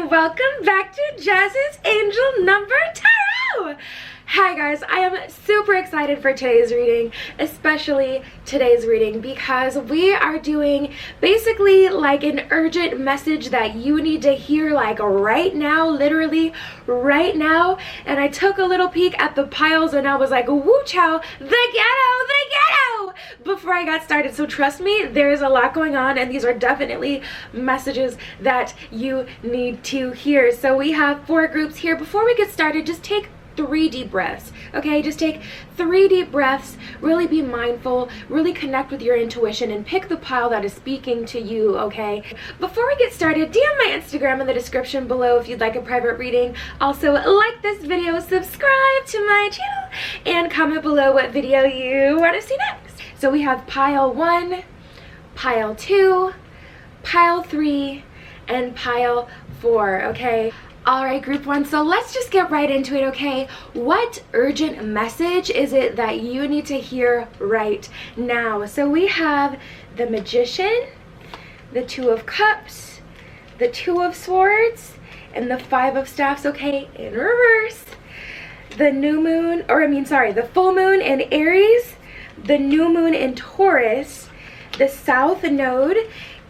and welcome back to Jazz's Angel Number Tarot! Hi guys, I am super excited for today's reading, especially today's reading, because we are doing basically like an urgent message that you need to hear like right now, literally right now. And I took a little peek at the piles and I was like, woo chow, the ghetto, before I got started. So trust me, there's a lot going on and these are definitely messages that you need to hear. So we have 4 groups here. Before we get started, just take 3 deep breaths, okay? Just take 3 deep breaths, really be mindful, really connect with your intuition and pick the pile that is speaking to you, okay? Before we get started, DM my Instagram in the description below if you'd like a private reading. Also, like this video, subscribe to my channel, and comment below what video you want to see next. So we have pile 1, pile 2, pile 3, and pile 4, okay? Alright, group 1, so let's just get right into it, okay? What urgent message is it that you need to hear right now? So we have the Magician, the 2 of Cups, the 2 of Swords, and the 5 of Staffs, okay, in reverse. The new moon, the full moon in Aries, the new moon in Taurus, the South Node,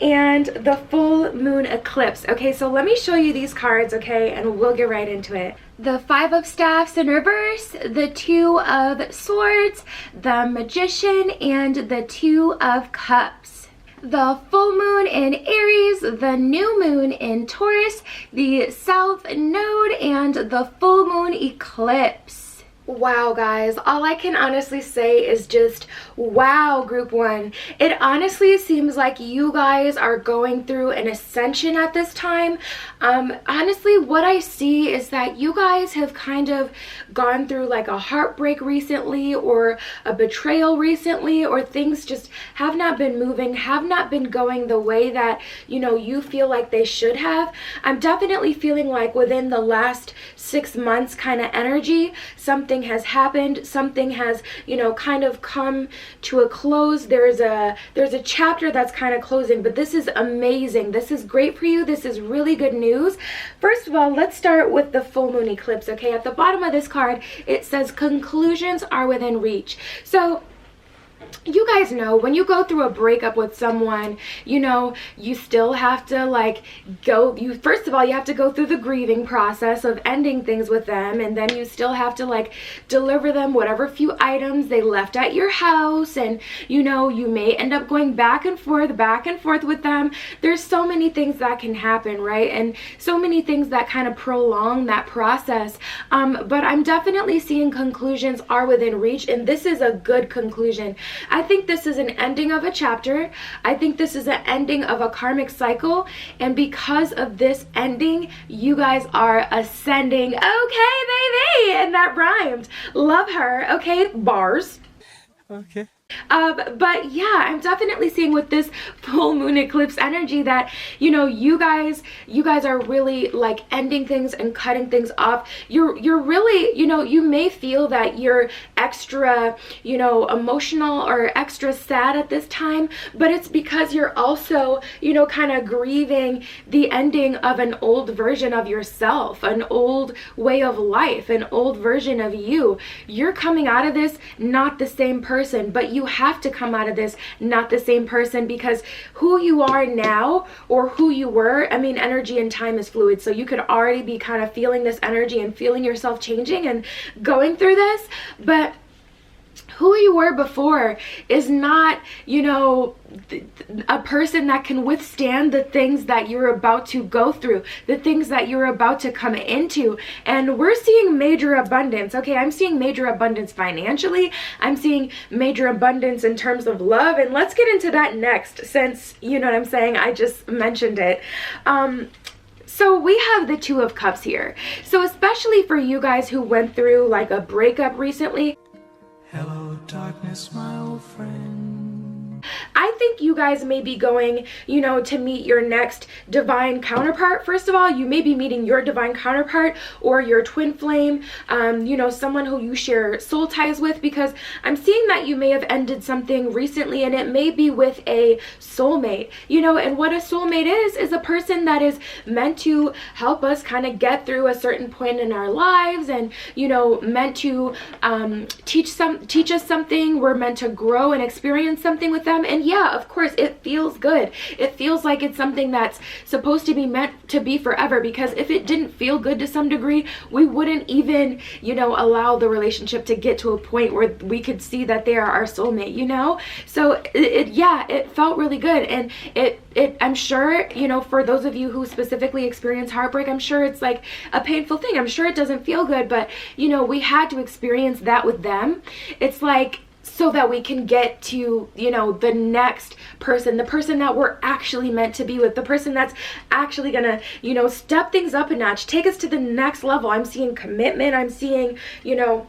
and the full moon eclipse. Okay, so let me show you these cards, okay, and we'll get right into it. The 5 of Staffs in reverse, the 2 of Swords, the Magician, and the 2 of Cups. The full moon in Aries, the new moon in Taurus, the South Node, and the full moon eclipse. Wow guys, all I can honestly say is just wow, group 1. It honestly seems like you guys are going through an ascension at this time. Honestly, what I see is that you guys have kind of gone through like a heartbreak recently, or a betrayal recently, or things just have not been moving, have not been going the way that, you know, you feel like they should have. I'm definitely feeling like within the last 6 months kind of energy, something has happened, something has, you know, kind of come to a close. There's a chapter that's kind of closing, but this is amazing. This is great for you. This is really good news. First of all, let's start with the full moon eclipse, okay? At the bottom of this card, it says conclusions are within reach. So you guys know when you go through a breakup with someone, you know, you still have to like first of all, you have to go through the grieving process of ending things with them, and then you still have to like deliver them whatever few items they left at your house, and you know, you may end up going back and forth with them. There's so many things that can happen, right? And so many things that kind of prolong that process. But I'm definitely seeing conclusions are within reach, and this is a good conclusion. I think this is an ending of a chapter. I think this is an ending of a karmic cycle. And because of this ending, you guys are ascending. Okay, baby. And that rhymed. Love her. Okay, bars. Okay. But yeah, I'm definitely seeing with this full moon eclipse energy that, you know, you guys are really like ending things and cutting things off. You're really, you know, you may feel that you're extra, you know, emotional or extra sad at this time, but it's because you're also, you know, kind of grieving the ending of an old version of yourself, an old way of life, an old version of you. You're coming out of this not the same person, but you have to come out of this not the same person, because who you are now or who you were, I mean, energy and time is fluid, so you could already be kind of feeling this energy and feeling yourself changing and going through this, but who you were before is not, you know, a person that can withstand the things that you're about to go through, the things that you're about to come into. And we're seeing major abundance, okay? I'm seeing major abundance financially. I'm seeing major abundance in terms of love. And let's get into that next, since, you know what I'm saying, I just mentioned it. So we have the 2 of Cups here. So especially for you guys who went through like a breakup recently. Hello, darkness, my old friend. I think you guys may be going, you know, to meet your next divine counterpart. First of all, you may be meeting your divine counterpart or your twin flame, you know, someone who you share soul ties with, because I'm seeing that you may have ended something recently, and it may be with a soulmate, you know. And what a soulmate is a person that is meant to help us kind of get through a certain point in our lives, and, you know, meant to teach us something. We're meant to grow and experience something with them. And yeah, of course, it feels good. It feels like it's something that's supposed to be meant to be forever, because if it didn't feel good to some degree, we wouldn't even, you know, allow the relationship to get to a point where we could see that they are our soulmate, you know. So it felt really good. And I'm sure, you know, for those of you who specifically experience heartbreak, I'm sure it's like a painful thing. I'm sure it doesn't feel good, but, you know, we had to experience that with them. It's like, so that we can get to, you know, the next person, the person that we're actually meant to be with, the person that's actually gonna, you know, step things up a notch, take us to the next level. I'm seeing commitment. I'm seeing, you know,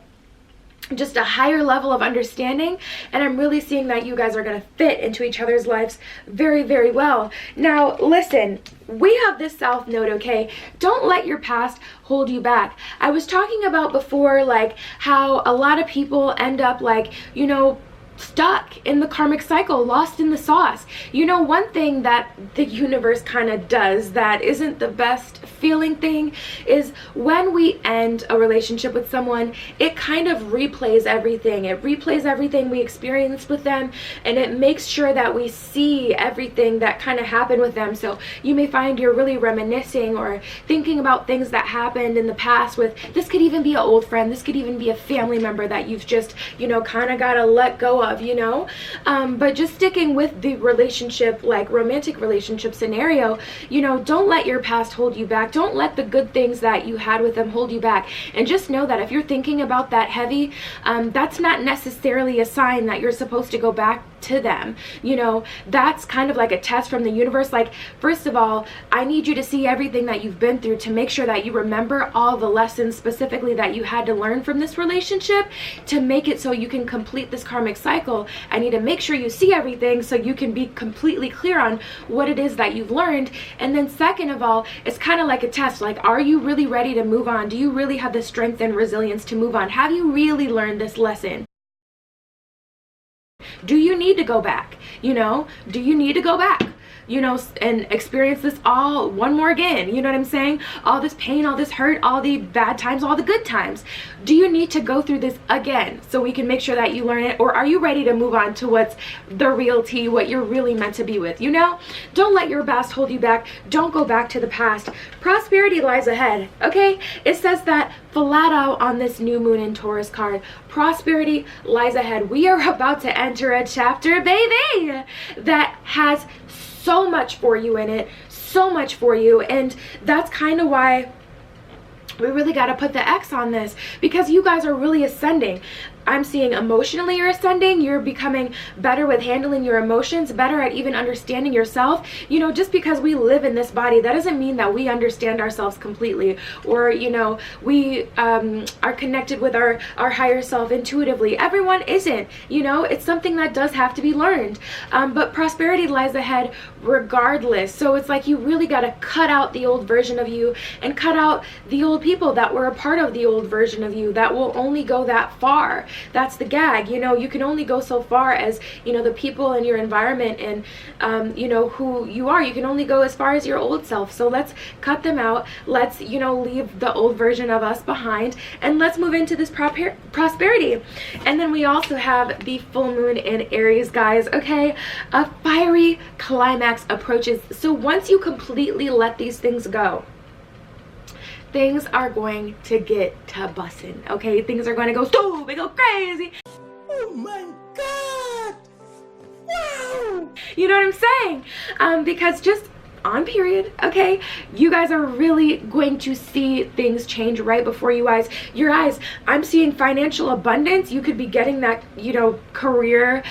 just a higher level of understanding, and I'm really seeing that you guys are going to fit into each other's lives very, very well. Now listen, we have this south node, okay? Don't let your past hold you back. I was talking about before, like, how a lot of people end up, like, you know, stuck in the karmic cycle, lost in the sauce. You know, one thing that the universe kind of does that isn't the best feeling thing is when we end a relationship with someone, it kind of replays everything. It replays everything we experienced with them, and it makes sure that we see everything that kind of happened with them. So you may find you're really reminiscing or thinking about things that happened in the past with, this could even be an old friend, this could even be a family member that you've just, you know, kind of got to let go of, you know. But just sticking with the relationship, like romantic relationship scenario, you know, don't let your past hold you back. Don't let the good things that you had with them hold you back. And just know that if you're thinking about that heavy, that's not necessarily a sign that you're supposed to go back to them. You know, that's kind of like a test from the universe. Like, first of all, I need you to see everything that you've been through to make sure that you remember all the lessons specifically that you had to learn from this relationship to make it so you can complete this karmic cycle. I need to make sure you see everything so you can be completely clear on what it is that you've learned. And then second of all, it's kind of like a test. Like, are you really ready to move on? Do you really have the strength and resilience to move on? Have you really learned this lesson? Do you need to go back? You know, do you need to go back, you know, and experience this all one more again? You know what I'm saying? All this pain, all this hurt, all the bad times, all the good times. Do you need to go through this again so we can make sure that you learn it? Or are you ready to move on to what's the real tea, what you're really meant to be with? You know, don't let your past hold you back. Don't go back to the past. Prosperity lies ahead, okay? It says that flat out on this new moon in Taurus card. Prosperity lies ahead. We are about to enter a chapter, baby, that has so much for you in it, so much for you. And that's kind of why we really got to put the X on this, because you guys are really ascending. I'm seeing emotionally you're ascending. You're becoming better with handling your emotions, better at even understanding yourself. You know, just because we live in this body, that doesn't mean that we understand ourselves completely, or, you know, we are connected with our higher self intuitively. Everyone isn't, you know. It's something that does have to be learned. But prosperity lies ahead regardless. So it's like you really got to cut out the old version of you and cut out the old people that were a part of the old version of you that will only go that far. That's the gag. You know, you can only go so far as, you know, the people in your environment and, you know, who you are. You can only go as far as your old self. So let's cut them out. Let's, you know, leave the old version of us behind, and let's move into this prosperity. And then we also have the full moon in Aries, guys, okay? A fiery climax approaches. So once you completely let these things go, things are going to get to bussin', okay? Things are going to go stupid, go crazy. Oh my God! Wow! You know what I'm saying? Because just on period, okay, you guys are really going to see things change right before your eyes. I'm seeing financial abundance. You could be getting that, you know, career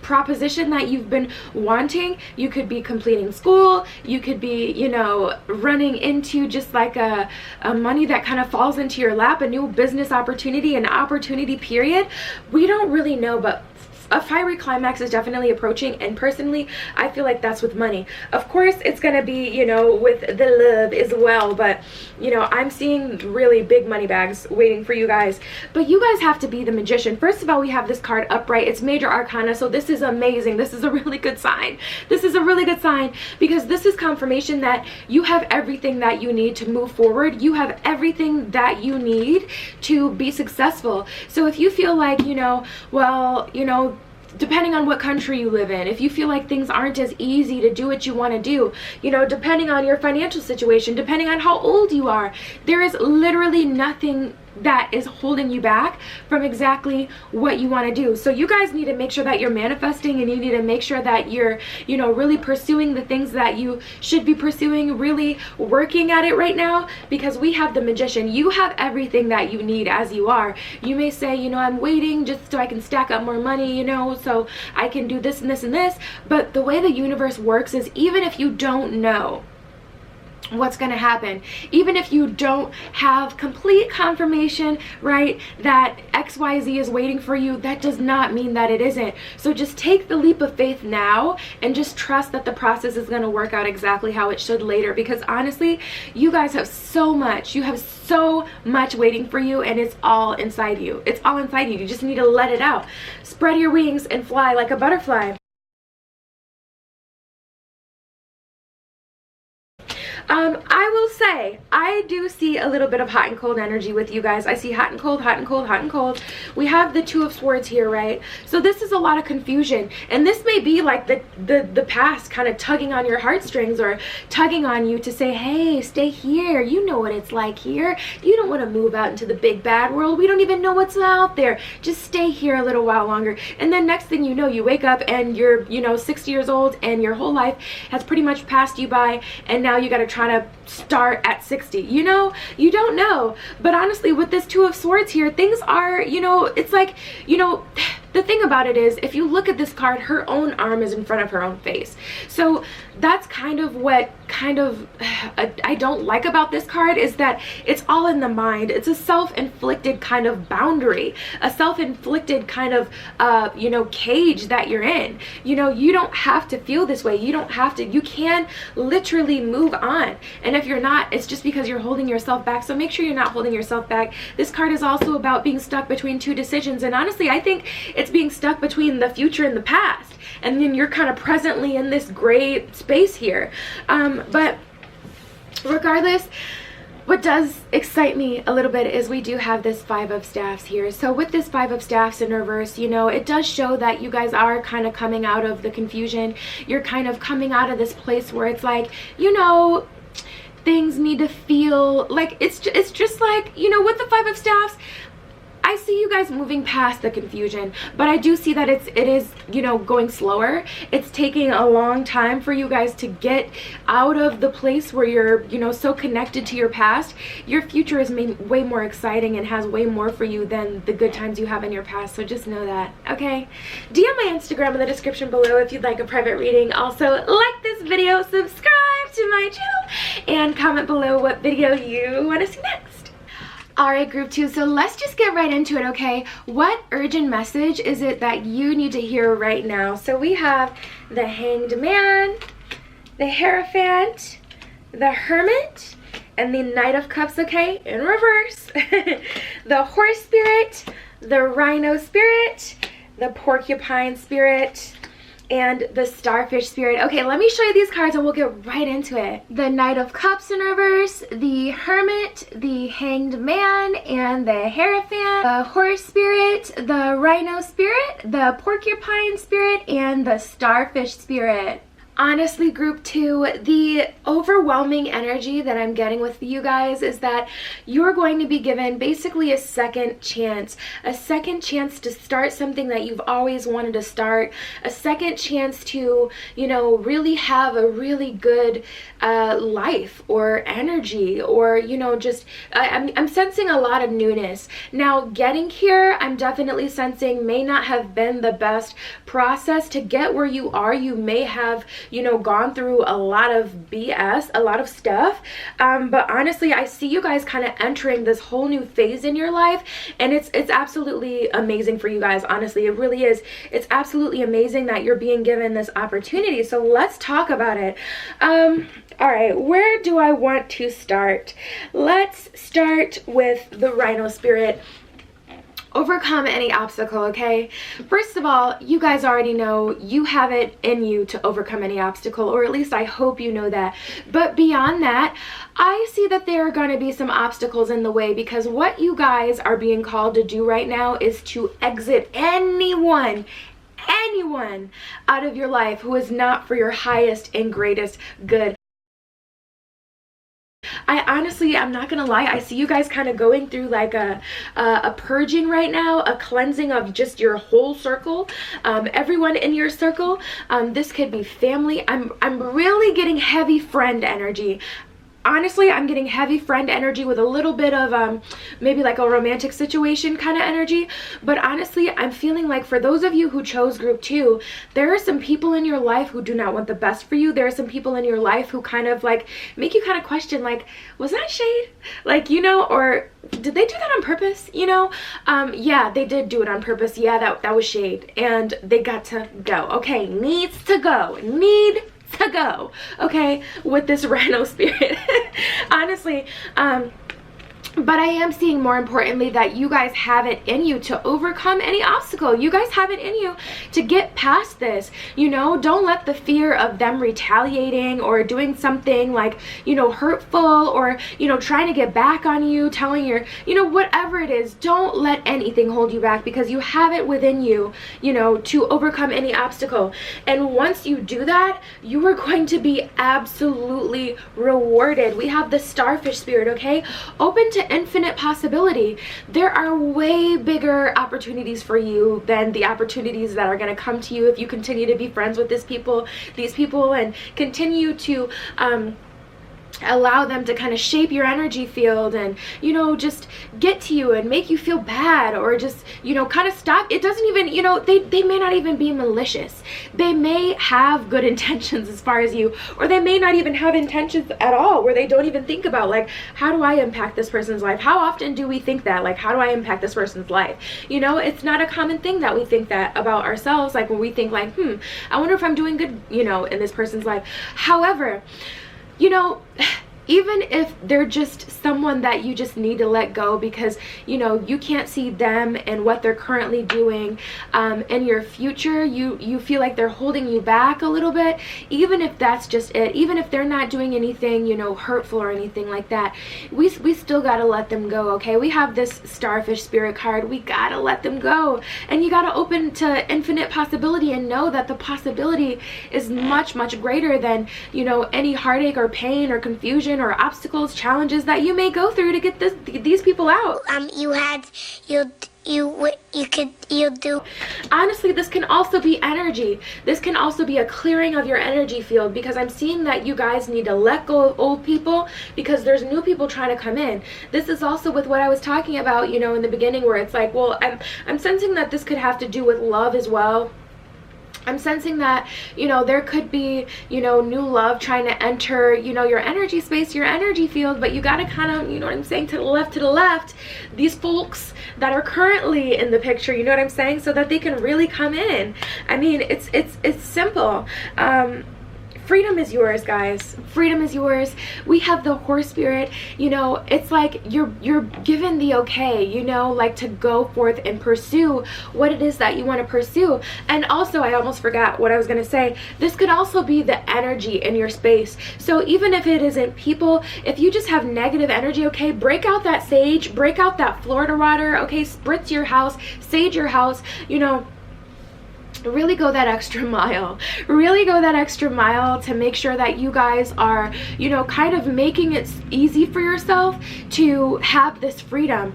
proposition that you've been wanting. You could be completing school. You could be, you know, running into just like a money that kind of falls into your lap, a new business opportunity, an opportunity period. We don't really know, but a fiery climax is definitely approaching, and personally I feel like that's with money. Of course it's gonna be, you know, with the love as well, but you know, I'm seeing really big money bags waiting for you guys. But you guys have to be the magician. First of all, we have this card upright. It's major arcana, so this is amazing. This is a really good sign. This is a really good sign, because this is confirmation that you have everything that you need to move forward. You have everything that you need to be successful. So if you feel like, you know, well, you know, depending on what country you live in, if you feel like things aren't as easy to do what you want to do, you know, depending on your financial situation, depending on how old you are, there is literally nothing that is holding you back from exactly what you want to do. So you guys need to make sure that you're manifesting, and you need to make sure that you're, you know, really pursuing the things that you should be pursuing, really working at it right now, because we have the magician. You have everything that you need as you are. You may say, you know, I'm waiting just so I can stack up more money, you know, so I can do this and this and this. But the way the universe works is, even if you don't know what's going to happen, even if you don't have complete confirmation, right, that XYZ is waiting for you, that does not mean that it isn't. So just take the leap of faith now and just trust that the process is going to work out exactly how it should later, because honestly, you guys have so much. You have so much waiting for you, and it's all inside you. It's all inside you. You just need to let it out. Spread your wings and fly like a butterfly. I will say, I do see a little bit of hot and cold energy with you guys. I see hot and cold, hot and cold, hot and cold. We have the Two of Swords here, right? So this is a lot of confusion. And this may be like the past kind of tugging on your heartstrings, or tugging on you to say, hey, stay here. You know what it's like here. You don't want to move out into the big bad world. We don't even know what's out there. Just stay here a little while longer. And then next thing you know, you wake up and you're, you know, 60 years old, and your whole life has pretty much passed you by, and now you got to try to start at 60. You know, you don't know. But honestly, with this Two of Swords here, things are, you know, it's like, you know, the thing about it is, if you look at this card, her own arm is in front of her own face. So that's kind of what I don't like about this card, is that it's all in the mind. It's a self-inflicted kind of boundary, a self-inflicted kind of you know, cage that you're in. You know, you don't have to feel this way. You don't have to. You can literally move on. And if you're not, it's just because you're holding yourself back. So make sure you're not holding yourself back. This card is also about being stuck between two decisions, and honestly, I think it's being stuck between the future and the past, and then you're kind of presently in this gray space here. But regardless, what does excite me a little bit is we do have this Five of Staffs here. So with this Five of Staffs in reverse, you know, it does show that you guys are kind of coming out of the confusion. You're kind of coming out of this place where it's like, you know, things need to feel like it's just like, you know, with the Five of Staffs, I see you guys moving past the confusion, but I do see that it is, you know, going slower. It's taking a long time for you guys to get out of the place where you're, you know, so connected to your past. Your future is way more exciting and has way more for you than the good times you have in your past, so just know that, okay? DM my Instagram in the description below if you'd like a private reading. Also, like this video, subscribe to my channel, and comment below what video you want to see next. Alright, group 2, so let's just get right into it, okay? What urgent message is it that you need to hear right now? So we have the Hanged Man, the Hierophant, the Hermit, and the Knight of Cups, okay? In reverse. The Horse Spirit, the Rhino Spirit, the Porcupine Spirit, and the Starfish Spirit. Okay, let me show you these cards and we'll get right into it. The Knight of Cups in reverse, the Hermit, the Hanged Man, and the Hierophant, the Horse Spirit, the Rhino Spirit, the Porcupine Spirit, and the Starfish Spirit. Honestly, group 2, the overwhelming energy that I'm getting with you guys is that you're going to be given basically a second chance to start something that you've always wanted to start, a second chance to, you know, really have a really good life or energy, or, you know, just I'm sensing a lot of newness. Now, getting here, I'm definitely sensing may not have been the best process to get where you are. You may have you know, gone through a lot of BS, a lot of stuff, but honestly, I see you guys kind of entering this whole new phase in your life, and it's absolutely amazing for you guys. Honestly, it really is. It's absolutely amazing that you're being given this opportunity. So let's talk about it. All right, where do I want to start? Let's start with the Rhino Spirit. Overcome any obstacle, okay? First of all, you guys already know you have it in you to overcome any obstacle, or at least I hope you know that. But beyond that, I see that there are going to be some obstacles in the way, because what you guys are being called to do right now is to exit anyone out of your life who is not for your highest and greatest good. I'm not gonna lie, I see you guys kind of going through like a purging right now, a cleansing of just your whole circle, everyone in your circle. This could be family. I'm really getting heavy friend energy. Honestly, I'm getting heavy friend energy with a little bit of maybe like a romantic situation kind of energy. But honestly, I'm feeling like for those of you who chose group 2, there are some people in your life who do not want the best for you. There are some people in your life who kind of like make you kind of question, like, was that shade? Like, you know, or did they do that on purpose? You know, yeah, they did do it on purpose. Yeah, that was shade, and they got to go. Okay, needs to go. Need to go, okay, with this Rhino Spirit. Honestly, but I am seeing, more importantly, that you guys have it in you to overcome any obstacle. You guys have it in you to get past this. You know, don't let the fear of them retaliating or doing something like, you know, hurtful, or, you know, trying to get back on you, telling your, you know, whatever it is, don't let anything hold you back, because you have it within you, you know, to overcome any obstacle. And once you do that, you are going to be absolutely rewarded. We have the Starfish Spirit, okay? Open to infinite possibility. There are way bigger opportunities for you than the opportunities that are going to come to you if you continue to be friends with these people, and continue to allow them to kind of shape your energy field, and, you know, just get to you and make you feel bad, or just, you know, kind of stop. It doesn't even, you know, they may not even be malicious. They may have good intentions as far as you, or they may not even have intentions at all, where they don't even think about, like, how do I impact this person's life? How often do we think that, like, how do I impact this person's life? You know, it's not a common thing that we think that about ourselves, like when we think like, I wonder if I'm doing good, you know, in this person's life. However, you know, even if they're just someone that you just need to let go because, you know, you can't see them and what they're currently doing in your future, you feel like they're holding you back a little bit, even if that's just it, even if they're not doing anything, you know, hurtful or anything like that, we still gotta let them go, okay? We have this Starfish Spirit card. We gotta let them go, and you gotta open to infinite possibility and know that the possibility is much, much greater than, you know, any heartache or pain or confusion or obstacles, challenges that you may go through to get these people out. You'll do. Honestly, this can also be energy. This can also be a clearing of your energy field, because I'm seeing that you guys need to let go of old people because there's new people trying to come in. This is also with what I was talking about, you know, in the beginning, where it's like, well, I'm sensing that this could have to do with love as well. I'm sensing that, you know, there could be, you know, new love trying to enter, you know, your energy space, your energy field, but you got to kind of, you know what I'm saying, to the left, these folks that are currently in the picture, you know what I'm saying, so that they can really come in. I mean, it's simple. Freedom is yours, guys. Freedom is yours. We have the Horse Spirit. You know, it's like you're given the okay, you know, like to go forth and pursue what it is that you want to pursue. And also, I almost forgot what I was going to say. This could also be the energy in your space. So even if it isn't people, if you just have negative energy, okay, break out that sage, break out that Florida water, okay, spritz your house, sage your house, you know, really go that extra mile. Really go that extra mile to make sure that you guys are, you know, kind of making it easy for yourself to have this freedom.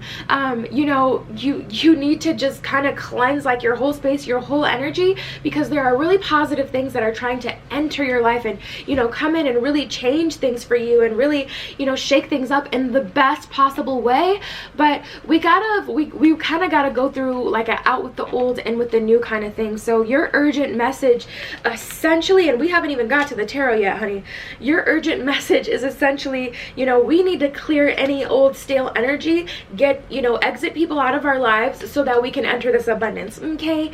You know, you need to just kind of cleanse like your whole space, your whole energy, because there are really positive things that are trying to enter your life and, you know, come in and really change things for you and really, you know, shake things up in the best possible way. But we kind of gotta go through like a out with the old and with the new kind of thing. So So your urgent message essentially, and we haven't even got to the tarot yet, honey, your urgent message is essentially, you know, we need to clear any old stale energy, get, you know, exit people out of our lives so that we can enter this abundance. Okay,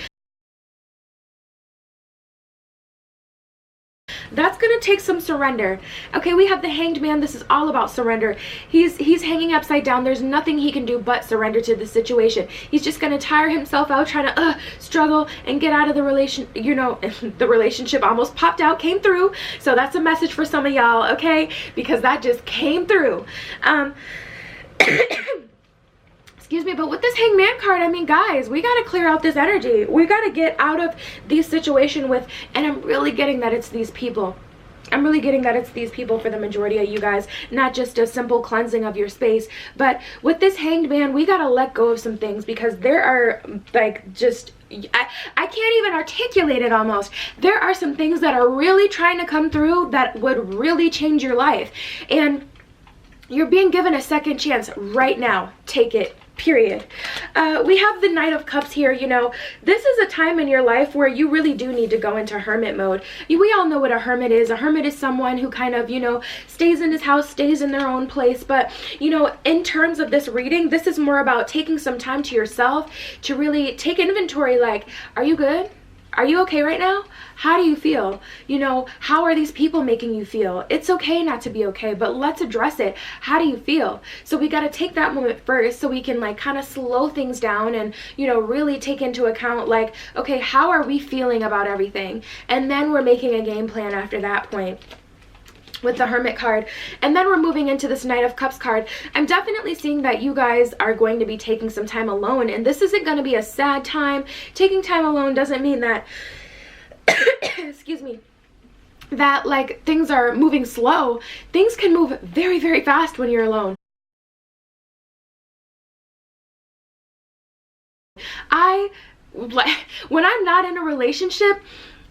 that's gonna take some surrender. Okay, we have the Hanged Man. This is all about surrender. He's hanging upside down. There's nothing he can do but surrender to the situation. He's just gonna tire himself out trying to struggle and get out of the relation, you know. The relationship almost popped out, came through. So that's a message for some of y'all, okay, because that just came through. Excuse me, but with this Hangman card, I mean, guys, we got to clear out this energy. We got to get out of this situation with, and I'm really getting that it's these people. I'm really getting that it's these people for the majority of you guys, not just a simple cleansing of your space. But with this Hanged Man, we got to let go of some things, because there are, like, just, I can't even articulate it almost. There are some things that are really trying to come through that would really change your life. And you're being given a second chance right now. Take it. Period. We have the Knight of Cups here. You know, this is a time in your life where you really do need to go into hermit mode. We all know what a hermit is. A hermit is someone who kind of, you know, stays in his house, stays in their own place. But, you know, in terms of this reading, this is more about taking some time to yourself to really take inventory. Like, are you good? Are you okay right now? How do you feel? You know, how are these people making you feel? It's okay not to be okay, but let's address it. How do you feel? So we got to take that moment first so we can, like, kind of slow things down and, you know, really take into account, like, okay, how are we feeling about everything? And then we're making a game plan after that point with the Hermit card. And then we're moving into this Knight of Cups card. I'm definitely seeing that you guys are going to be taking some time alone, and this isn't going to be a sad time. Taking time alone doesn't mean that excuse me, that, like, things are moving slow. Things can move very, very fast when you're alone. When I'm not in a relationship,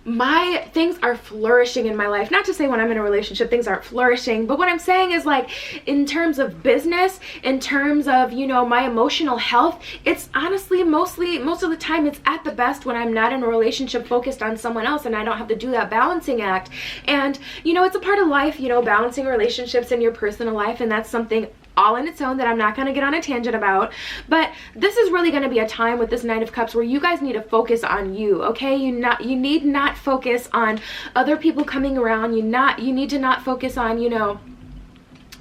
my things are flourishing in my life. Not to say when I'm in a relationship things aren't flourishing, but what I'm saying is, like, in terms of business, in terms of, you know, my emotional health, it's honestly most of the time it's at the best when I'm not in a relationship focused on someone else and I don't have to do that balancing act. And, you know, it's a part of life, you know, balancing relationships in your personal life, and that's something all in its own that I'm not going to get on a tangent about. But this is really going to be a time with this Knight of Cups where you guys need to focus on you, okay? You need not focus on other people coming around. You need to not focus on, you know,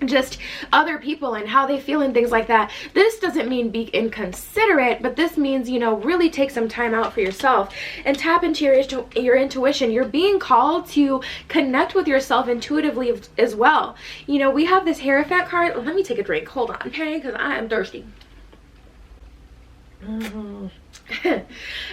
just other people and how they feel and things like that. This doesn't mean be inconsiderate, but this means, you know, really take some time out for yourself and tap into your intuition. You're being called to connect with yourself intuitively as well. You know, we have this Hierophant card. Let me take a drink. Hold on, okay? Because I am thirsty.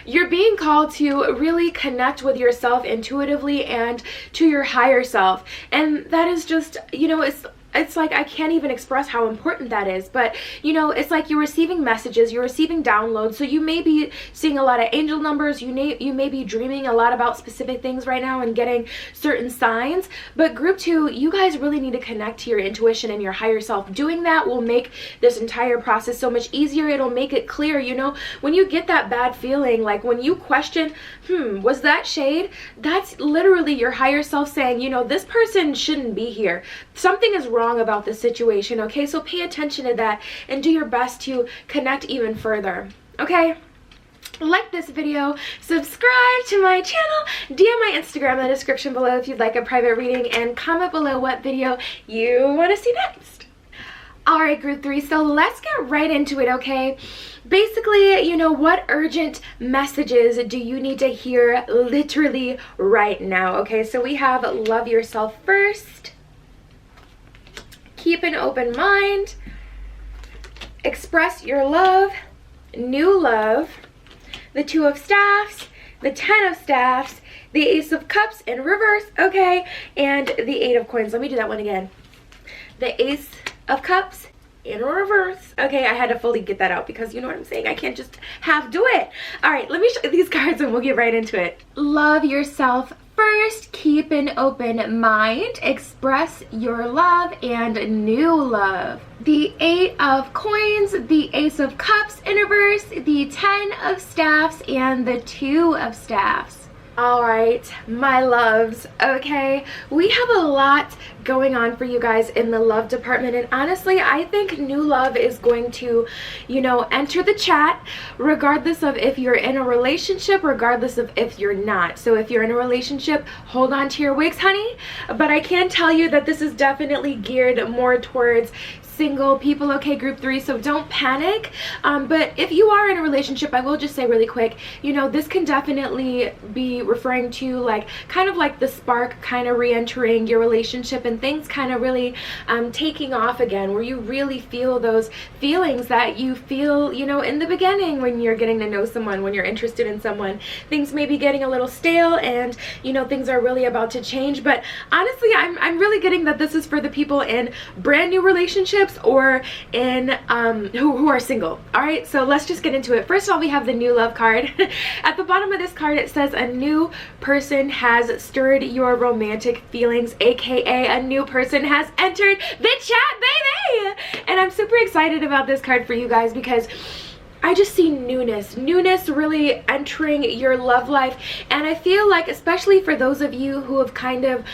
You're being called to really connect with yourself intuitively and to your higher self. And that is just, you know, it's like, I can't even express how important that is. But, you know, it's like you're receiving messages, you're receiving downloads. So you may be seeing a lot of angel numbers, you may be dreaming a lot about specific things right now and getting certain signs. But group 2, you guys really need to connect to your intuition and your higher self. Doing that will make this entire process so much easier. It'll make it clear. You know, when you get that bad feeling, like when you question, was that shade? That's literally your higher self saying, you know, this person shouldn't be here. Something is wrong about the situation, okay? So pay attention to that and do your best to connect even further, okay? Like this video, subscribe to my channel, DM my Instagram in the description below if you'd like a private reading, and comment below what video you want to see next. Alright, group 3, so let's get right into it, okay? Basically, you know, what urgent messages do you need to hear literally right now, okay? So we have love yourself first. Keep an open mind, express your love, new love, the 2 of Staffs, the 10 of Staffs, the Ace of Cups in reverse, okay, and the 8 of Coins. Let me do that one again. The Ace of Cups in reverse. Okay, I had to fully get that out because you know what I'm saying. I can't just half do it. All right, let me show you these cards and we'll get right into it. Love yourself First, keep an open mind, express your love and new love. The 8 of Coins, the Ace of Cups in reverse, the 10 of Staffs, and the 2 of Staffs. All right, my loves, okay, we have a lot going on for you guys in the love department, and honestly, I think new love is going to, enter the chat regardless of if you're in a relationship, regardless of if you're not. So if you're in a relationship, hold on to your wigs, honey, but I can tell you that this is definitely geared more towards single people, okay, group 3, so don't panic. But if you are in a relationship, I will just say really quick, this can definitely be referring to kind of like the spark kind of re-entering your relationship and things kind of really taking off again, where you really feel those feelings that you feel, in the beginning when you're getting to know someone, when you're interested in someone. Things may be getting a little stale and, things are really about to change, but honestly, I'm really getting that this is for the people in brand new relationships or in who are single. All right, so let's just get into it. First of all, we have the new love card. At the bottom of this card, it says a new person has stirred your romantic feelings, aka a new person has entered the chat, baby. And I'm super excited about this card for you guys because I just see newness really entering your love life. And I feel like, especially for those of you who have kind of,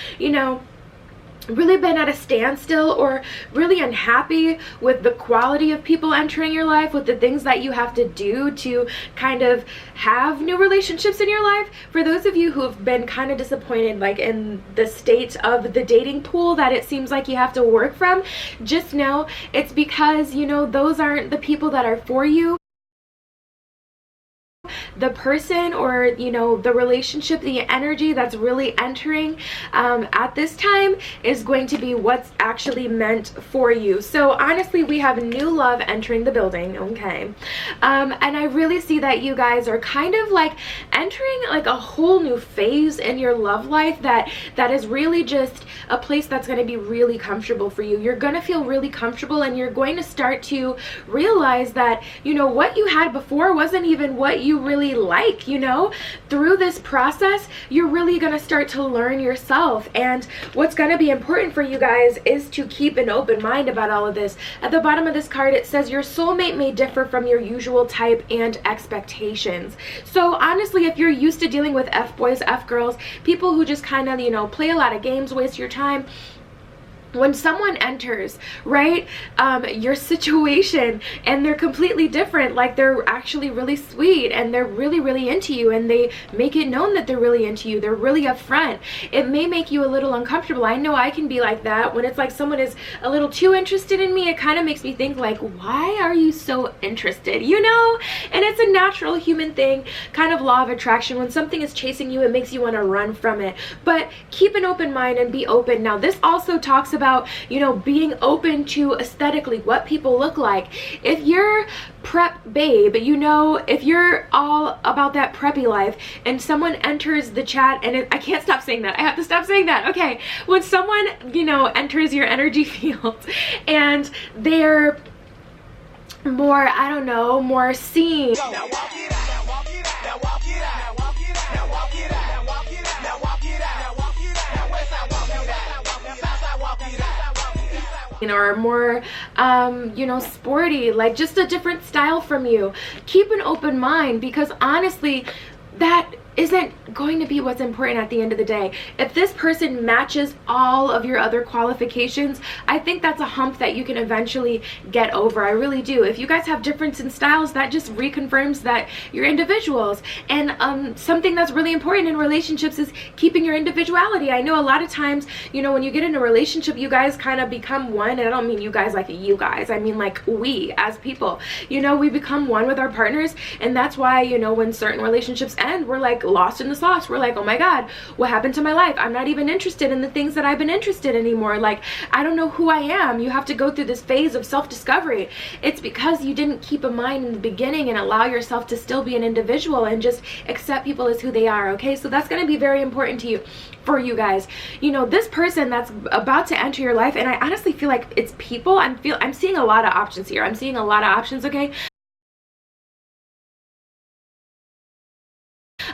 really been at a standstill or really unhappy with the quality of people entering your life, with the things that you have to do to kind of have new relationships in your life. For those of you who have been kind of disappointed in the state of the dating pool that it seems like you have to work from, just know it's because those aren't the people that are for you. The person or the relationship, the energy that's really entering at this time is going to be what's actually meant for you. So honestly, we have new love entering the building, okay, and I really see that you guys are kind of entering a whole new phase in your love life that is really just a place that's going to be really comfortable for you. You're going to feel really comfortable, and you're going to start to realize that what you had before wasn't even what you really like. Through this process, you're really going to start to learn yourself, and what's going to be important for you guys is to keep an open mind about all of this. At the bottom of this card, it says your soulmate may differ from your usual type and expectations. So honestly, if you're used to dealing with F-boys, F-girls, people who just kind of play a lot of games, waste your time, when someone enters, right, your situation, and they're completely different, they're actually really sweet and they're really, really into you, and they make it known that they're really into you, they're really upfront, it may make you a little uncomfortable. I know I can be like that when it's someone is a little too interested in me. It kind of makes me think why are you so interested, and it's a natural human thing, kind of law of attraction. When something is chasing you, it makes you want to run from it, but keep an open mind and be open. Now this also talks about being open to aesthetically what people look like. If you're prep babe, if you're all about that preppy life and someone enters the chat, and I can't stop saying that, I have to stop saying that, okay, when someone enters your energy field and they're more, I don't know, more seen, or more sporty, just a different style from you. Keep an open mind, because honestly, that isn't going to be what's important at the end of the day. If this person matches all of your other qualifications, I think that's a hump that you can eventually get over. I really do. If you guys have difference in styles, that just reconfirms that you're individuals. And something that's really important in relationships is keeping your individuality. I know a lot of times, when you get in a relationship, you guys kind of become one, and I don't mean you guys you guys, I mean we as people, we become one with our partners, and that's why, when certain relationships end, we're lost in the sauce. We're oh my god, what happened to my life? I'm not even interested in the things that I've been interested in anymore. I don't know who I am. You have to go through this phase of self-discovery. It's because you didn't keep a mind in the beginning and allow yourself to still be an individual and just accept people as who they are, okay? So that's going to be very important to you, for you guys. This person that's about to enter your life, and I honestly feel like it's people. I'm seeing a lot of options here. I'm seeing a lot of options, okay?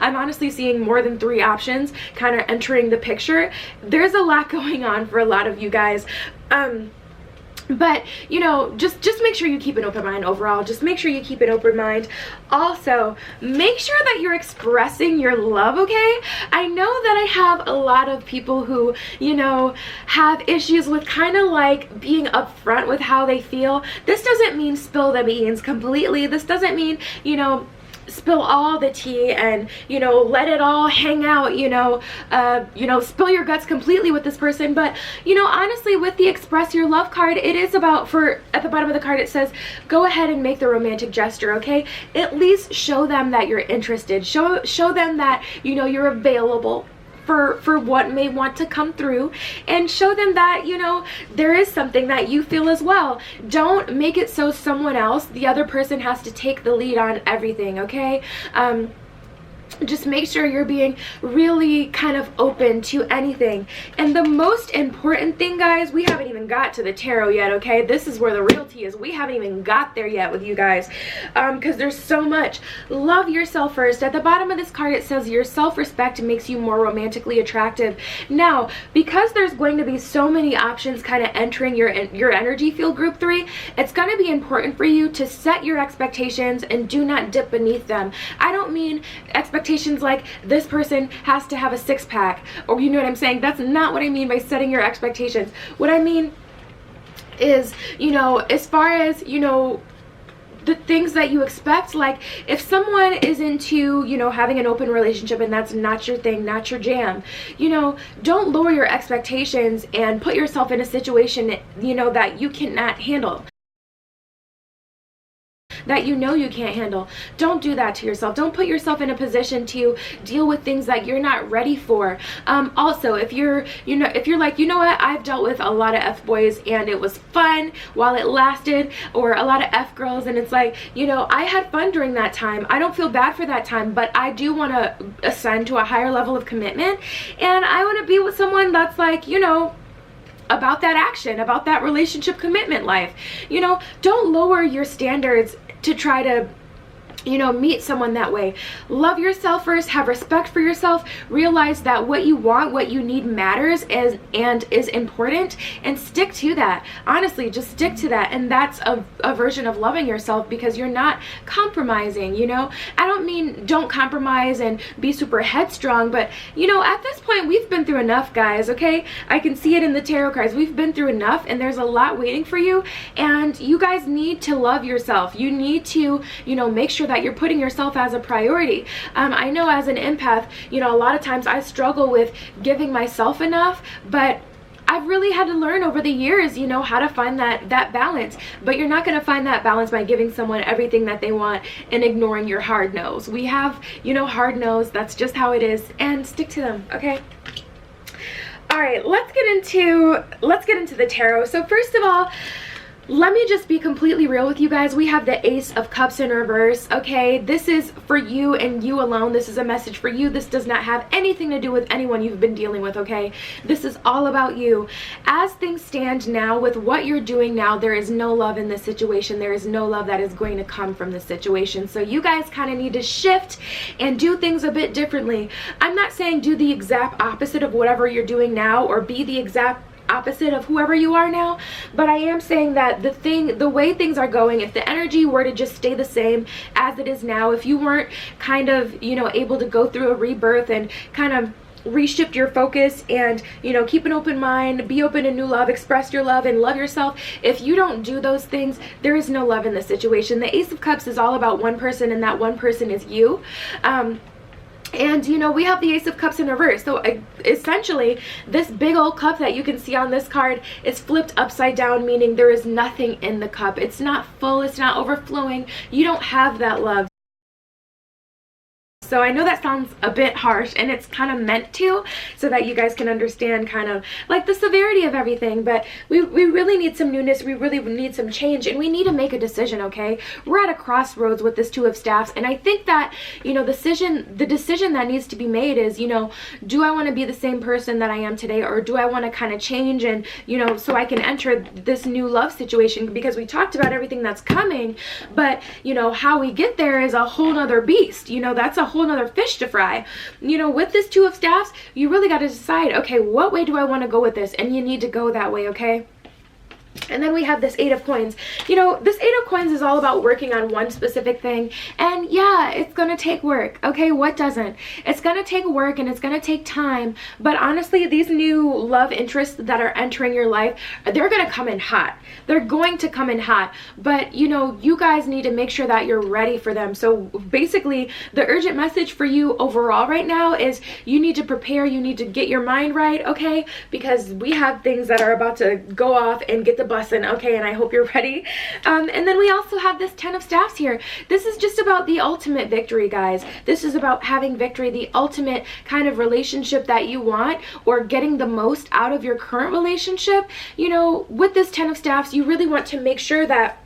I'm honestly seeing more than 3 options kind of entering the picture. There's a lot going on for a lot of you guys. But, you know, just make sure you keep an open mind overall. Just make sure you keep an open mind. Also, make sure that you're expressing your love, okay? I know that I have a lot of people who, you know, have issues with kind of like being upfront with how they feel. This doesn't mean spill the beans completely. This doesn't mean, you know, spill all the tea and, you know, let it all hang out, you know, spill your guts completely with this person. But, you know, honestly, with the express your love card, it is about, at the bottom of the card it says, go ahead and make the romantic gesture, okay? At least show them that you're interested. Show them that, you know, you're available for what may want to come through, and show them that, you know, there is something that you feel as well. Don't make it so someone else, the other person, has to take the lead on everything, okay? Just make sure you're being really kind of open to anything. And the most important thing, guys, we haven't even got to the tarot yet, okay? This is where the real tea is. We haven't even got there yet with you guys, because there's so much. Love yourself first. At the bottom of this card it says your self-respect makes you more romantically attractive. Now, because there's going to be so many options kind of entering your energy field, group 3, it's going to be important for you to set your expectations and do not dip beneath them. I don't mean expectations like this person has to have a 6-pack, or you know what I'm saying. That's not what I mean by setting your expectations. What I mean is, you know, as far as, you know, the things that you expect, like if someone is into, you know, having an open relationship and that's not your thing, not your jam, you know, don't lower your expectations and put yourself in a situation, you know, that you cannot handle, that you know you can't handle. Don't do that to yourself. Don't put yourself in a position to deal with things that you're not ready for. Also, if you're like, you know what, I've dealt with a lot of F-boys and it was fun while it lasted, or a lot of F-girls, and it's like, you know, I had fun during that time. I don't feel bad for that time, but I do want to ascend to a higher level of commitment, and I want to be with someone that's like, you know, about that action, about that relationship commitment life. You know, don't lower your standards to try to, you know, meet someone that way. Love yourself first, have respect for yourself, realize that what you want, what you need matters and is important, and stick to that. Honestly, just stick to that. And that's a version of loving yourself, because you're not compromising, you know. I don't mean don't compromise and be super headstrong, but, you know, at this point we've been through enough, guys, okay? I can see it in the tarot cards. We've been through enough, and there's a lot waiting for you, and you guys need to love yourself. You need to, you know, make sure that you're putting yourself as a priority. I know as an empath, you know, a lot of times I struggle with giving myself enough, but I've really had to learn over the years, you know, how to find that balance. But you're not going to find that balance by giving someone everything that they want and ignoring your hard no's. We have, you know, hard no's. That's just how it is, and stick to them, okay? All right, let's get into the tarot. So first of all, let me just be completely real with you guys. We have the Ace of Cups in reverse, okay? This is for you and you alone. This is a message for you. This does not have anything to do with anyone you've been dealing with, okay? This is all about you. As things stand now, with what you're doing now, there is no love in this situation. There is no love that is going to come from this situation. So you guys kind of need to shift and do things a bit differently. I'm not saying do the exact opposite of whatever you're doing now, or be the exact opposite of whoever you are now, but I am saying that the way things are going, if the energy were to just stay the same as it is now, if you weren't kind of, you know, able to go through a rebirth and kind of reshift your focus and, you know, keep an open mind, be open to new love, express your love, and love yourself, if you don't do those things, there is no love in this situation. The Ace of Cups is all about one person, and that one person is you. And, you know, we have the Ace of Cups in reverse. So essentially, this big old cup that you can see on this card is flipped upside down, meaning there is nothing in the cup. It's not full. It's not overflowing. You don't have that love. So I know that sounds a bit harsh, and it's kind of meant to, so that you guys can understand kind of like the severity of everything. But we really need some newness. We really need some change, and we need to make a decision, okay? We're at a crossroads with this Two of Staffs, and I think that, you know, the decision that needs to be made is, you know, do I want to be the same person that I am today, or do I want to kind of change and, you know, so I can enter this new love situation? Because we talked about everything that's coming, but, you know, how we get there is a whole nother beast. You know, that's a whole whole nother fish to fry. You know, with this Two of Staffs, you really got to decide, okay, what way do I want to go with this? And you need to go that way, okay? And then we have this Eight of Coins. You know, this Eight of Coins is all about working on one specific thing. And yeah, it's going to take work. Okay, what doesn't? It's going to take work and it's going to take time. But honestly, these new love interests that are entering your life, they're going to come in hot. They're going to come in hot. But, you know, you guys need to make sure that you're ready for them. So basically, the urgent message for you overall right now is you need to prepare. You need to get your mind right, okay? Because we have things that are about to go off and get the bussin', okay, and I hope you're ready. And then we also have this Ten of Staffs here. This is just about the ultimate victory, guys. This is about having victory, the ultimate kind of relationship that you want, or getting the most out of your current relationship. You know, with this Ten of Staffs, you really want to make sure that,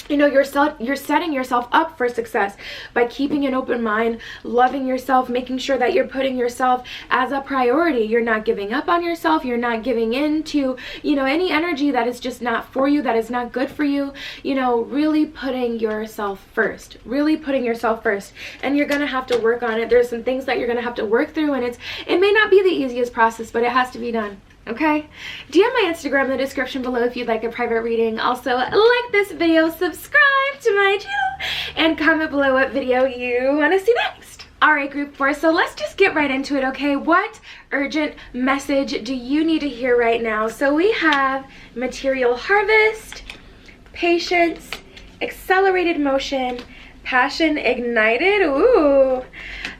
you know, you're setting yourself up for success by keeping an open mind, loving yourself, making sure that you're putting yourself as a priority. You're not giving up on yourself. You're not giving in to, you know, any energy that is just not for you, that is not good for you. You know, really putting yourself first. Really putting yourself first. And you're going to have to work on it. There's some things that you're going to have to work through, and it may not be the easiest process, but it has to be done. Okay, DM my Instagram in the description below if you'd like a private reading. Also, like this video, subscribe to my channel, and comment below what video you want to see next. Alright, group 4, so let's just get right into it, okay? What urgent message do you need to hear right now? So we have material harvest, patience, accelerated motion, passion ignited, ooh,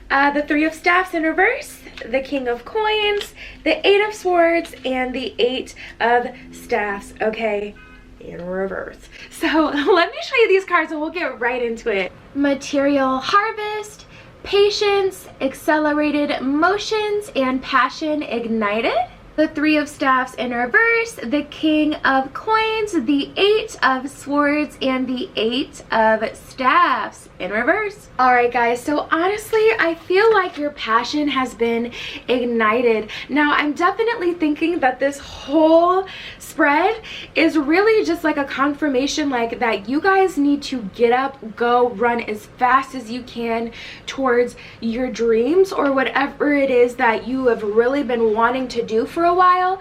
the Three of Staffs in reverse, the King of Coins, the Eight of Swords, and the Eight of Staffs, okay, in reverse. So let me show you these cards and we'll get right into it. Material harvest, patience, accelerated motions, and passion ignited. The Three of Staffs in reverse, the King of Coins, the Eight of Swords, and the Eight of Staffs in reverse. Alright guys, so honestly, I feel like your passion has been ignited. Now, I'm definitely thinking that this whole spread is really just like a confirmation like that you guys need to get up, go, run as fast as you can towards your dreams or whatever it is that you have really been wanting to do for a while.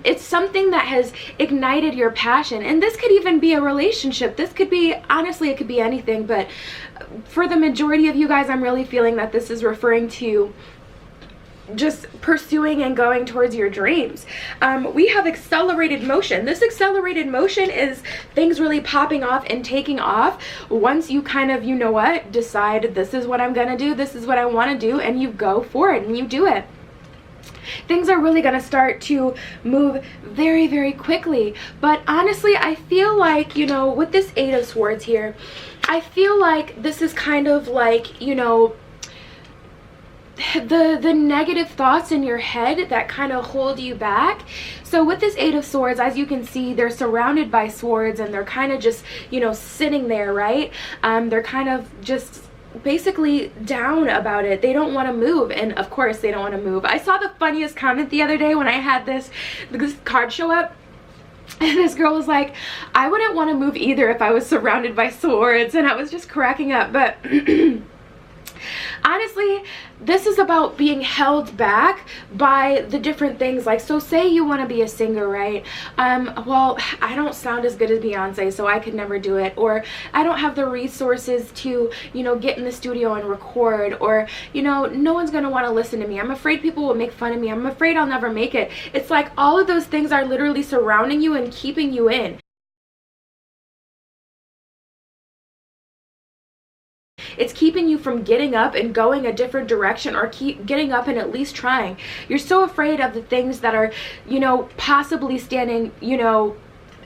It's something that has ignited your passion, and this could even be a relationship. This could be, honestly, it could be anything, but for the majority of you guys, I'm really feeling that this is referring to just pursuing and going towards your dreams. We have accelerated motion. This accelerated motion is things really popping off and taking off once you kind of, you know what, decide this is what I'm gonna do, this is what I want to do, and you go for it and you do it. Things are really going to start to move very, very quickly. But honestly, I feel like, you know, with this Eight of Swords here, I feel like this is kind of like, you know, the negative thoughts in your head that kind of hold you back. So with this Eight of Swords, as you can see, they're surrounded by swords and they're kind of just, you know, sitting there, right? They're kind of just basically down about it. They don't want to move, and of course they don't want to move. I saw the funniest comment the other day when I had this card show up, and this girl was like, I wouldn't want to move either if I was surrounded by swords, and I was just cracking up. But honestly, this is about being held back by the different things. Like, so say you want to be a singer, right? Well, I don't sound as good as Beyonce, so I could never do it. Or I don't have the resources to, you know, get in the studio and record. Or, you know, no one's going to want to listen to me. I'm afraid people will make fun of me. I'm afraid I'll never make it. It's like all of those things are literally surrounding you and keeping you in. It's keeping you from getting up and going a different direction, or keep getting up and at least trying. You're so afraid of the things that are, you know, possibly standing, you know,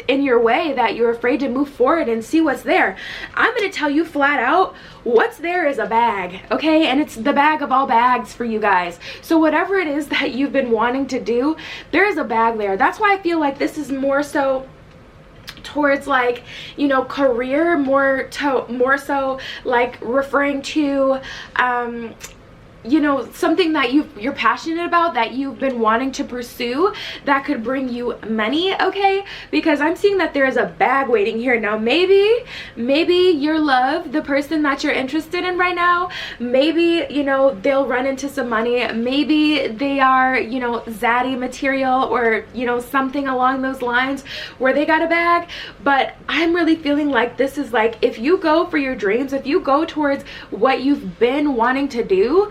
in your way, that you're afraid to move forward and see what's there. I'm going to tell you flat out, what's there is a bag, okay? And it's the bag of all bags for you guys. So whatever it is that you've been wanting to do, there is a bag there. That's why I feel like this is more so towards, like, you know, career, more so like referring to you know, something that you're passionate about, that you've been wanting to pursue, that could bring you money, okay? Because I'm seeing that there is a bag waiting here. Now maybe your love, the person that you're interested in right now, maybe, you know, they'll run into some money, maybe they are, you know, zaddy material, or, you know, something along those lines where they got a bag. But I'm really feeling like this is like, if you go for your dreams, if you go towards what you've been wanting to do,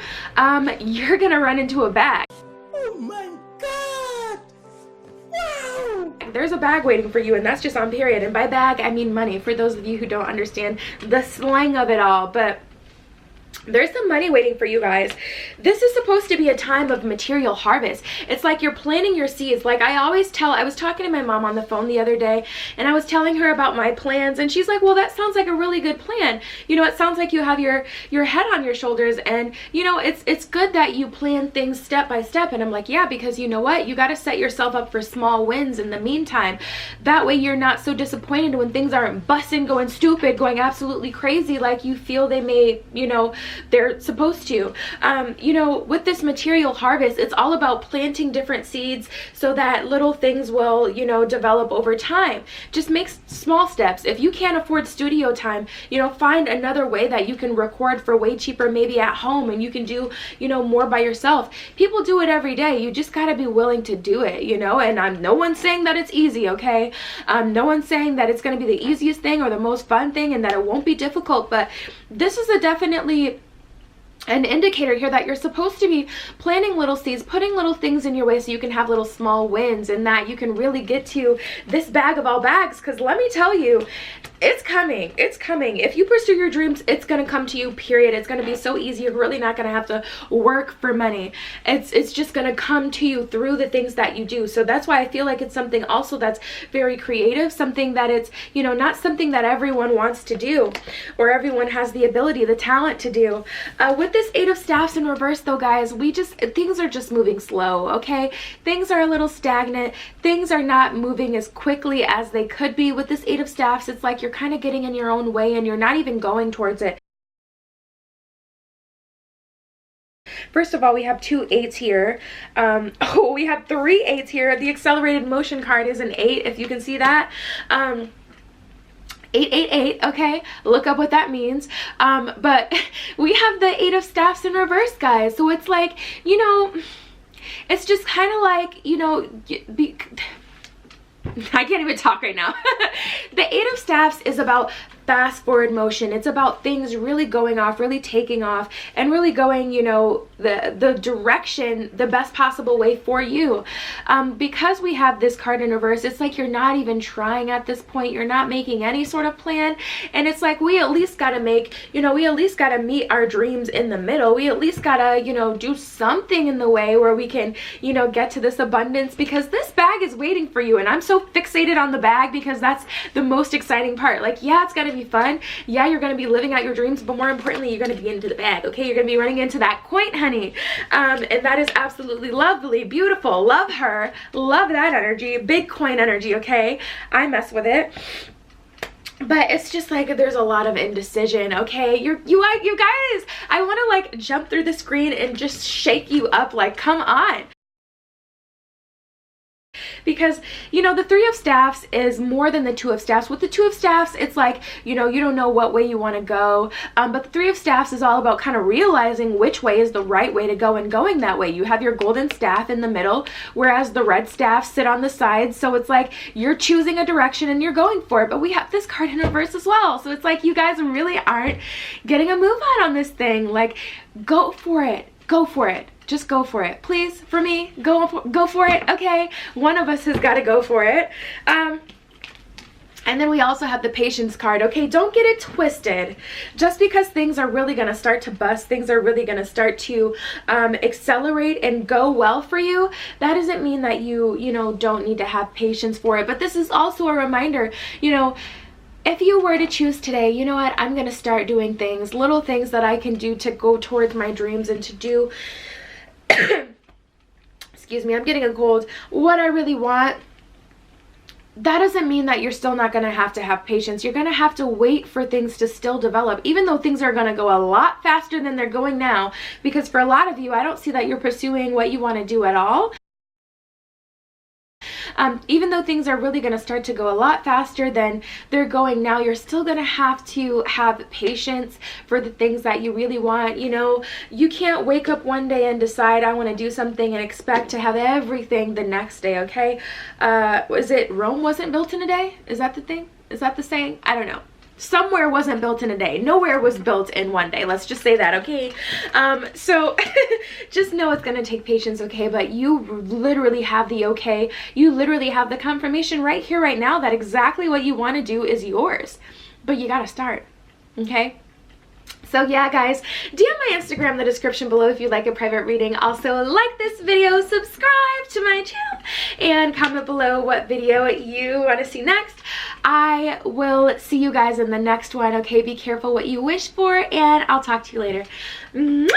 you're gonna run into a bag. Oh my God! Wow! There's a bag waiting for you, and that's just on period. And by bag, I mean money, for those of you who don't understand the slang of it all. But there's some money waiting for you guys. This is supposed to be a time of material harvest. It's like you're planting your seeds. Like I always tell, I was talking to my mom on the phone the other day, and I was telling her about my plans, and she's like, well, that sounds like a really good plan. You know, it sounds like you have your head on your shoulders, and you know, it's good that you plan things step by step. And I'm like, yeah, because you know what? You got to set yourself up for small wins in the meantime. That way you're not so disappointed when things aren't busting, going stupid, going absolutely crazy like you feel they may, you know, they're supposed to. You know, with this material harvest, it's all about planting different seeds so that little things will, you know, develop over time. Just make small steps. If you can't afford studio time, you know, find another way that you can record for way cheaper, maybe at home, and you can do, you know, more by yourself. People do it every day. You just got to be willing to do it, you know. And no one's saying that it's easy, okay? No one's saying that it's going to be the easiest thing or the most fun thing and that it won't be difficult, but this is definitely an indicator here that you're supposed to be planting little seeds, putting little things in your way so you can have little small wins, and that you can really get to this bag of all bags. Because let me tell you, it's coming. It's coming. If you pursue your dreams, it's going to come to you, period. It's going to be so easy. You're really not going to have to work for money. It's just going to come to you through the things that you do. So that's why I feel like it's something also that's very creative, something that it's, you know, not something that everyone wants to do or everyone has the ability, the talent to do. With this Eight of Staffs in reverse though, guys, things are just moving slow, okay? Things are a little stagnant. Things are not moving as quickly as they could be. With this Eight of Staffs, it's like you're kind of getting in your own way and you're not even going towards it. First of all, we have 2 8s here. We have 3 8s here. The accelerated motion card is an 8, if you can see that. 888, okay, look up what that means. But we have the 8 of Staffs in reverse, guys. So it's like, you know, it's just kind of like, you know, I can't even talk right now. The 8 of Staffs is about fast forward motion. It's about things really going off, really taking off, and really going, you know, the direction, the best possible way for you. Because we have this card in reverse, it's like you're not even trying at this point. You're not making any sort of plan. And it's like we at least got to make, you know, we at least got to meet our dreams in the middle. We at least got to, you know, do something in the way where we can, you know, get to this abundance, because this bag is waiting for you. And I'm so fixated on the bag because that's the most exciting part. Like, yeah, it's got to be fun. Yeah, you're going to be living out your dreams, but more importantly, you're going to be into the bag, okay? You're going to be running into that coin, honey. And that is absolutely lovely, beautiful. Love her. Love that energy. Big coin energy, okay? I mess with it. But it's just like there's a lot of indecision, okay? You guys, I want to like jump through the screen and just shake you up, like, come on. Because, you know, the 3 of Staffs is more than the 2 of Staffs. With the 2 of Staffs, it's like, you know, you don't know what way you want to go. But the 3 of Staffs is all about kind of realizing which way is the right way to go and going that way. You have your golden staff in the middle, whereas the red staffs sit on the sides. So it's like you're choosing a direction and you're going for it. But we have this card in reverse as well. So it's like you guys really aren't getting a move on this thing. Like, go for it. Go for it. Just go for it. Please, for me, go for it, okay? One of us has got to go for it. And then we also have the patience card, okay? Don't get it twisted. Just because things are really going to start to bust, things are really going to start to accelerate and go well for you, that doesn't mean that you know, don't need to have patience for it. But this is also a reminder, you know, if you were to choose today, you know what, I'm going to start doing things, little things that I can do to go towards my dreams and to do excuse me, I'm getting a cold, what I really want. that doesn't mean that you're still not going to have patience. You're going to have to wait for things to still develop, even though things are going to go a lot faster than they're going now, because for a lot of you, I don't see that you're pursuing what you want to do at all. Even though things are really going to start to go a lot faster than they're going now, you're still going to have patience for the things that you really want. You know, you can't wake up one day and decide I want to do something and expect to have everything the next day, okay? Was it Rome wasn't built in a day? Is that the thing? Is that the saying? I don't know. Somewhere wasn't built in a day. Nowhere was built in one day. Let's just say that, okay? So just know it's going to take patience, okay? But you literally have the okay. You literally have the confirmation right here, right now, that exactly what you want to do is yours. But you got to start, okay? So yeah, guys, DM my Instagram in the description below if you'd like a private reading. Also, like this video, subscribe to my channel, and comment below what video you want to see next. I will see you guys in the next one, okay? Be careful what you wish for, and I'll talk to you later. Mwah!